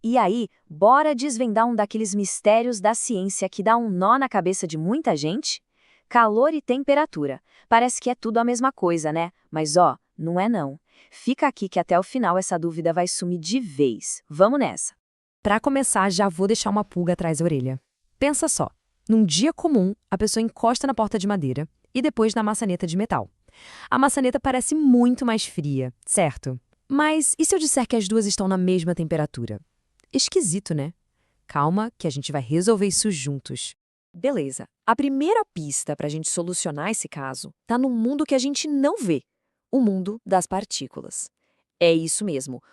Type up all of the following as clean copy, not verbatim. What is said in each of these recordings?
E aí, bora desvendar um daqueles mistérios da ciência que dá um nó na cabeça de muita gente? Calor e temperatura. Parece que é tudo a mesma coisa, né? Mas ó, não é não. Fica aqui que até o final essa dúvida vai sumir de vez. Vamos nessa. Para começar, já vou deixar uma pulga atrás da orelha. Pensa só, num dia comum, a pessoa encosta na porta de madeira e depois na maçaneta de metal. A maçaneta parece muito mais fria, certo? Mas e se eu disser que as duas estão na mesma temperatura? Esquisito, né? Calma, que a gente vai resolver isso juntos. Beleza. A primeira pista para a gente solucionar esse caso está no mundo que a gente não vê, o mundo das partículas. É isso mesmo.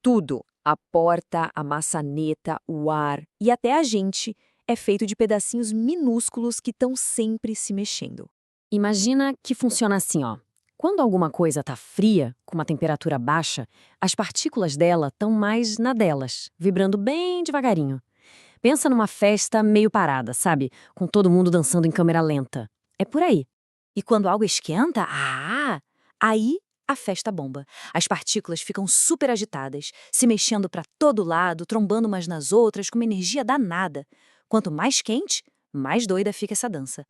Tudo, a porta, a maçaneta, o ar e até a gente, é feito de pedacinhos minúsculos que estão sempre se mexendo. Imagina que funciona assim, ó. Quando alguma coisa está fria, com uma temperatura baixa, as partículas dela estão mais na delas, vibrando bem devagarinho. Pensa numa festa meio parada, sabe? Com todo mundo dançando em câmera lenta. É por aí. E quando algo esquenta, aí a festa bomba. As partículas ficam super agitadas, se mexendo para todo lado, trombando umas nas outras com uma energia danada. Quanto mais quente, mais doida fica essa dança.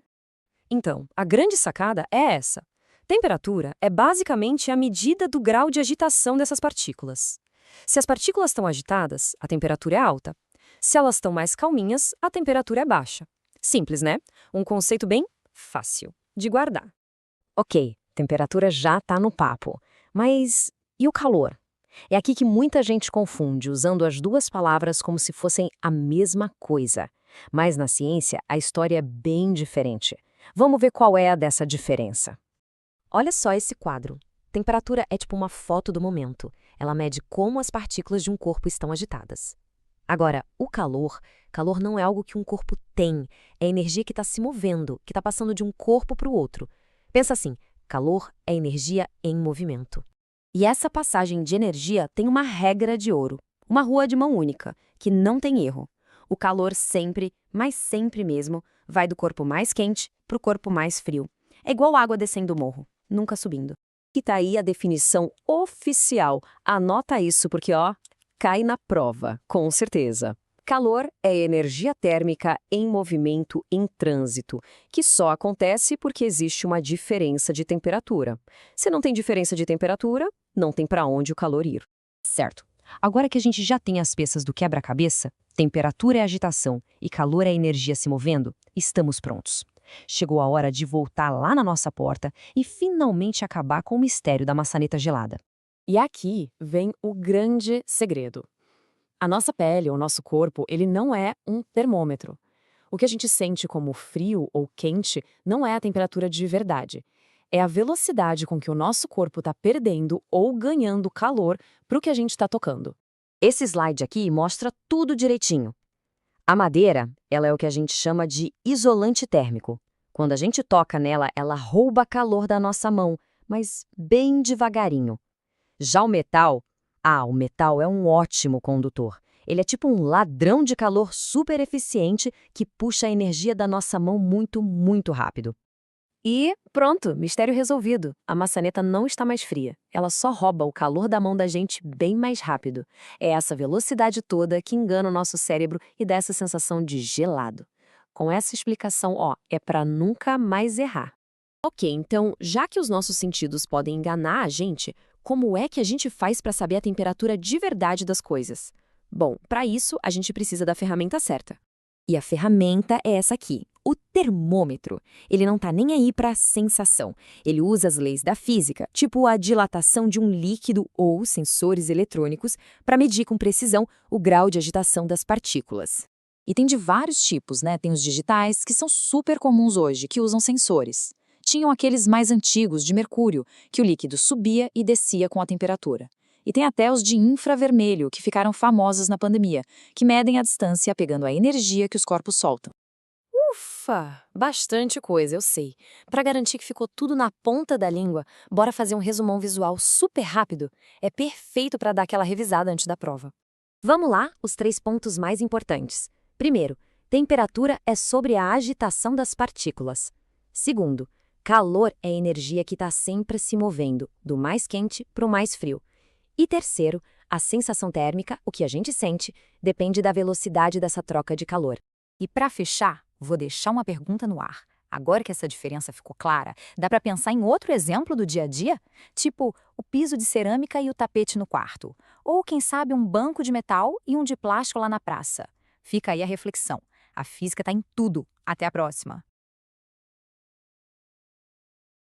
Então, a grande sacada é essa. Temperatura é basicamente a medida do grau de agitação dessas partículas. Se as partículas estão agitadas, a temperatura é alta. Se elas estão mais calminhas, a temperatura é baixa. Simples, né? Um conceito bem fácil de guardar. Ok, temperatura já está no papo. Mas e o calor? É aqui que muita gente confunde, usando as duas palavras como se fossem a mesma coisa. Mas na ciência, a história é bem diferente. Vamos ver qual é a dessa diferença. Olha só esse quadro. Temperatura é tipo uma foto do momento. Ela mede como as partículas de um corpo estão agitadas. Agora, o calor não é algo que um corpo tem. É energia que está se movendo, que está passando de um corpo para o outro. Pensa assim, calor é energia em movimento. E essa passagem de energia tem uma regra de ouro, uma rua de mão única, que não tem erro. O calor sempre, mas sempre mesmo, vai do corpo mais quente para o corpo mais frio. É igual água descendo o morro, nunca subindo. E tá aí a definição oficial. Anota isso porque, ó, cai na prova, com certeza. Calor é energia térmica em movimento em trânsito, que só acontece porque existe uma diferença de temperatura. Se não tem diferença de temperatura, não tem para onde o calor ir. Certo. Agora que a gente já tem as peças do quebra-cabeça, temperatura é agitação e calor é energia se movendo, estamos prontos. Chegou a hora de voltar lá na nossa porta e finalmente acabar com o mistério da maçaneta gelada. E aqui vem o grande segredo. A nossa pele, o nosso corpo, ele não é um termômetro. O que a gente sente como frio ou quente não é a temperatura de verdade. É a velocidade com que o nosso corpo está perdendo ou ganhando calor para o que a gente está tocando. Esse slide aqui mostra tudo direitinho. A madeira, ela é o que a gente chama de isolante térmico. Quando a gente toca nela, ela rouba calor da nossa mão, mas bem devagarinho. Já o metal é um ótimo condutor. Ele é tipo um ladrão de calor super eficiente que puxa a energia da nossa mão muito, muito rápido. E pronto, mistério resolvido. A maçaneta não está mais fria. Ela só rouba o calor da mão da gente bem mais rápido. É essa velocidade toda que engana o nosso cérebro e dá essa sensação de gelado. Com essa explicação, ó, é para nunca mais errar. Ok, então, já que os nossos sentidos podem enganar a gente, como é que a gente faz para saber a temperatura de verdade das coisas? Bom, para isso, a gente precisa da ferramenta certa. E a ferramenta é essa aqui, o termômetro. Ele não está nem aí para a sensação. Ele usa as leis da física, tipo a dilatação de um líquido ou sensores eletrônicos, para medir com precisão o grau de agitação das partículas. E tem de vários tipos, né? Tem os digitais, que são super comuns hoje, que usam sensores. Tinham aqueles mais antigos, de mercúrio, que o líquido subia e descia com a temperatura. E tem até os de infravermelho, que ficaram famosos na pandemia, que medem a distância pegando a energia que os corpos soltam. Ufa, bastante coisa, eu sei. Para garantir que ficou tudo na ponta da língua, bora fazer um resumão visual super rápido. É perfeito para dar aquela revisada antes da prova. Vamos lá, os 3 pontos mais importantes. Primeiro, temperatura é sobre a agitação das partículas. Segundo, calor é energia que está sempre se movendo, do mais quente para o mais frio. E terceiro, A sensação térmica, o que a gente sente, depende da velocidade dessa troca de calor. E para fechar, vou deixar uma pergunta no ar. Agora que essa diferença ficou clara, dá para pensar em outro exemplo do dia a dia? Tipo, o piso de cerâmica e o tapete no quarto. Ou, quem sabe, um banco de metal e um de plástico lá na praça. Fica aí a reflexão. A física está em tudo. Até a próxima!